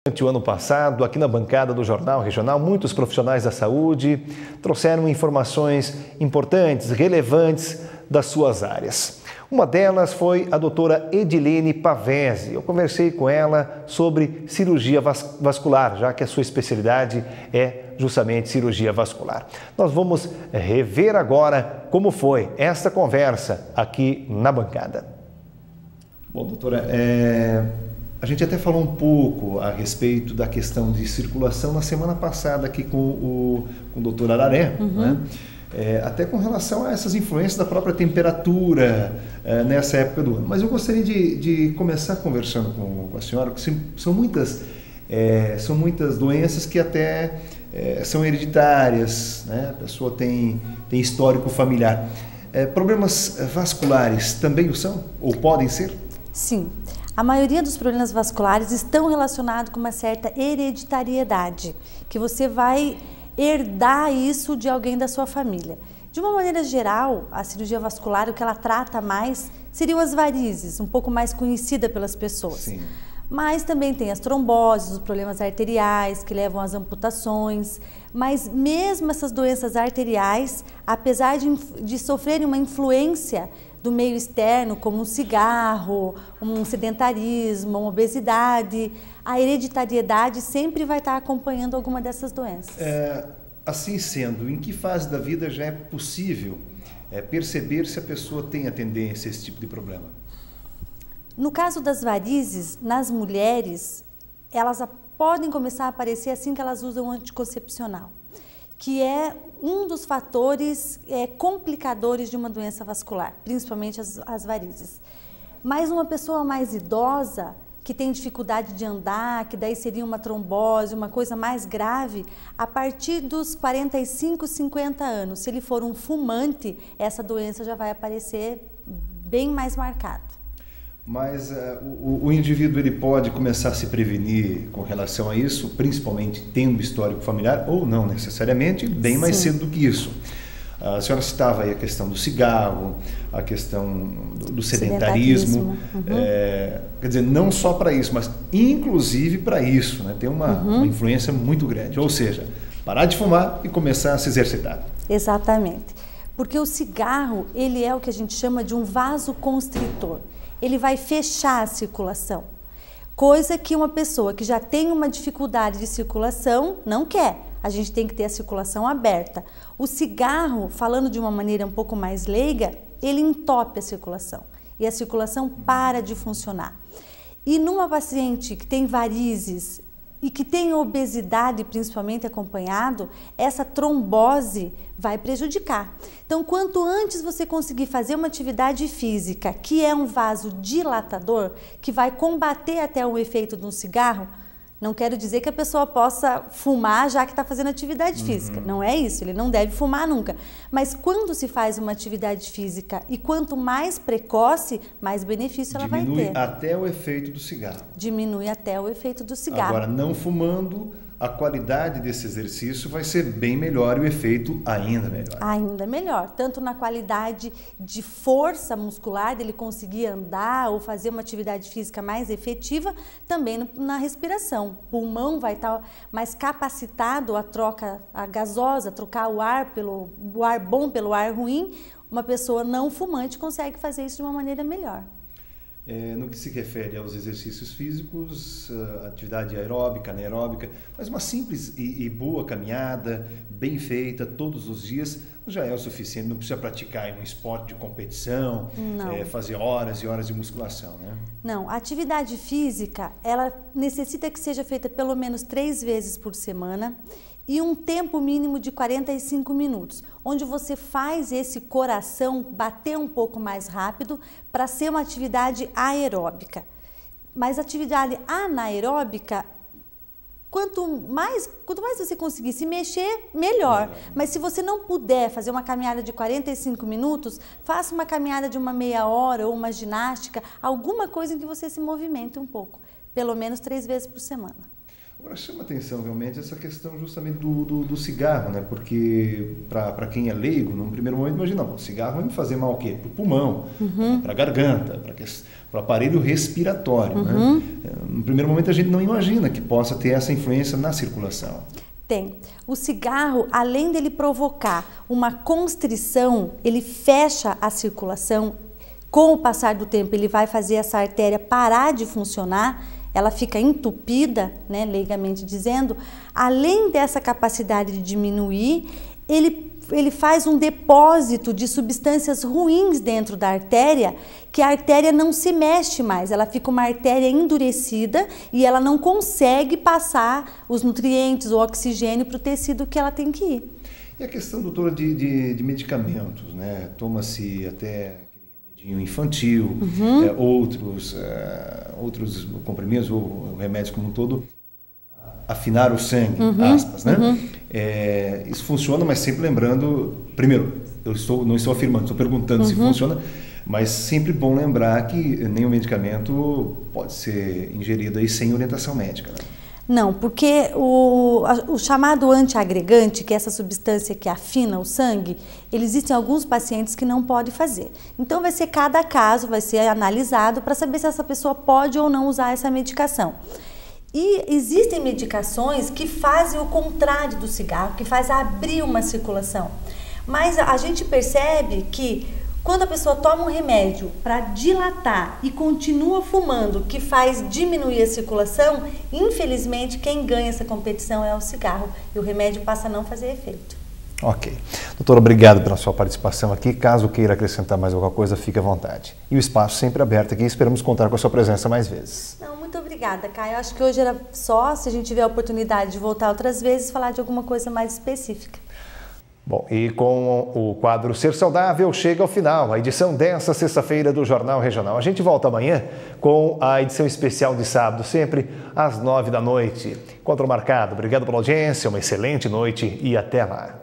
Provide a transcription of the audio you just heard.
Durante o ano passado, aqui na bancada do Jornal Regional, muitos profissionais da saúde trouxeram informações importantes, relevantes das suas áreas. Uma delas foi a doutora Edilene Pavese. Eu conversei com ela sobre cirurgia vascular, já que a sua especialidade é justamente cirurgia vascular. Nós vamos rever agora como foi esta conversa aqui na bancada. Bom, doutora, a gente até falou um pouco a respeito da questão de circulação na semana passada aqui com o doutor Araré, né? Até com relação a essas influências da própria temperatura nessa época do ano. Mas eu gostaria de começar conversando com a senhora, que são muitas doenças que até são hereditárias, né? A pessoa tem histórico familiar. Problemas vasculares também o são? Ou podem ser? Sim. A maioria dos problemas vasculares estão relacionados com uma certa hereditariedade, que você vai herdar isso de alguém da sua família. De uma maneira geral, a cirurgia vascular, o que ela trata mais seriam as varizes, um pouco mais conhecida pelas pessoas. Sim. Mas também tem as tromboses, os problemas arteriais que levam às amputações. Mas mesmo essas doenças arteriais, apesar de sofrerem uma influência do meio externo, como um cigarro, um sedentarismo, uma obesidade, a hereditariedade sempre vai estar acompanhando alguma dessas doenças. Assim sendo, em que fase da vida já é possível perceber se a pessoa tem a tendência a esse tipo de problema? No caso das varizes, nas mulheres, elas podem começar a aparecer assim que elas usam anticoncepcional, que é um dos fatores complicadores de uma doença vascular, principalmente as varizes. Mas uma pessoa mais idosa, que tem dificuldade de andar, que daí seria uma trombose, uma coisa mais grave, a partir dos 45, 50 anos, se ele for um fumante, essa doença já vai aparecer bem mais marcada. Mas o indivíduo ele pode começar a se prevenir com relação a isso, principalmente tendo histórico familiar, ou não necessariamente, bem mais cedo do que isso. A senhora citava aí a questão do cigarro, a questão do sedentarismo. Quer dizer, não só para isso, mas inclusive para isso, né? Tem uma influência muito grande. Ou seja, parar de fumar e começar a se exercitar. Exatamente. Porque o cigarro, ele é o que a gente chama de um vasoconstritor. Ele vai fechar a circulação, coisa que uma pessoa que já tem uma dificuldade de circulação não quer. A gente tem que ter a circulação aberta. O cigarro, falando de uma maneira um pouco mais leiga, ele entope a circulação e a circulação para de funcionar. E numa paciente que tem varizes e que tem obesidade principalmente acompanhado, essa trombose vai prejudicar. Então, quanto antes você conseguir fazer uma atividade física, que é um vasodilatador, que vai combater até o efeito de um cigarro, não quero dizer que a pessoa possa fumar já que está fazendo atividade física, não é isso, ele não deve fumar nunca. Mas quando se faz uma atividade física e quanto mais precoce, mais benefício ela vai ter. Diminui até o efeito do cigarro. Diminui até o efeito do cigarro. Agora, não fumando, a qualidade desse exercício vai ser bem melhor e o efeito ainda melhor. Ainda melhor, tanto na qualidade de força muscular, dele conseguir andar ou fazer uma atividade física mais efetiva, também na respiração. O pulmão vai estar mais capacitado a gasosa, trocar o ar bom pelo ar ruim. Uma pessoa não fumante consegue fazer isso de uma maneira melhor. No que se refere aos exercícios físicos, atividade aeróbica, anaeróbica, mas uma simples e boa caminhada, bem feita todos os dias, já é o suficiente, não precisa praticar um esporte de competição, fazer horas e horas de musculação, né? Não, a atividade física, ela necessita que seja feita pelo menos 3 vezes por semana, e um tempo mínimo de 45 minutos, onde você faz esse coração bater um pouco mais rápido para ser uma atividade aeróbica. Mas a atividade anaeróbica, quanto mais você conseguir se mexer, melhor. Mas se você não puder fazer uma caminhada de 45 minutos, faça uma caminhada de uma meia hora ou uma ginástica, alguma coisa em que você se movimente um pouco, pelo menos 3 vezes por semana. Agora chama atenção realmente essa questão justamente do cigarro, né? Porque para quem é leigo, num primeiro momento imagina, o cigarro vai me fazer mal o quê? Para o pulmão, para a garganta, para o aparelho respiratório, né? No primeiro momento a gente não imagina que possa ter essa influência na circulação. Tem. O cigarro, além dele provocar uma constrição, ele fecha a circulação. Com o passar do tempo, ele vai fazer essa artéria parar de funcionar, ela fica entupida, né, leigamente dizendo. Além dessa capacidade de diminuir, ele faz um depósito de substâncias ruins dentro da artéria, que a artéria não se mexe mais, ela fica uma artéria endurecida e ela não consegue passar os nutrientes, o oxigênio para o tecido que ela tem que ir. E a questão, doutora, de medicamentos, né? Toma-se até remedinho infantil, outros comprimidos ou remédios como um todo, afinar o sangue, aspas, né? Isso funciona, mas sempre lembrando, primeiro, não estou afirmando, estou perguntando se funciona, mas sempre bom lembrar que nenhum medicamento pode ser ingerido aí sem orientação médica, né? Não, porque o chamado antiagregante, que é essa substância que afina o sangue, existem alguns pacientes que não podem fazer. Então vai ser cada caso, vai ser analisado para saber se essa pessoa pode ou não usar essa medicação. E existem medicações que fazem o contrário do cigarro, que faz abrir uma circulação. Mas a gente percebe que quando a pessoa toma um remédio para dilatar e continua fumando, que faz diminuir a circulação, infelizmente quem ganha essa competição é o cigarro e o remédio passa a não fazer efeito. Ok. Doutora, obrigado pela sua participação aqui. Caso queira acrescentar mais alguma coisa, fique à vontade. E o espaço sempre aberto aqui, esperamos contar com a sua presença mais vezes. Não, muito obrigada, Caio. Acho que hoje era só, se a gente tiver a oportunidade de voltar outras vezes, falar de alguma coisa mais específica. Bom, e com o quadro Ser Saudável chega ao final a edição dessa sexta-feira do Jornal Regional. A gente volta amanhã com a edição especial de sábado, sempre às 9 da noite. Encontro marcado. Obrigado pela audiência, uma excelente noite e até lá.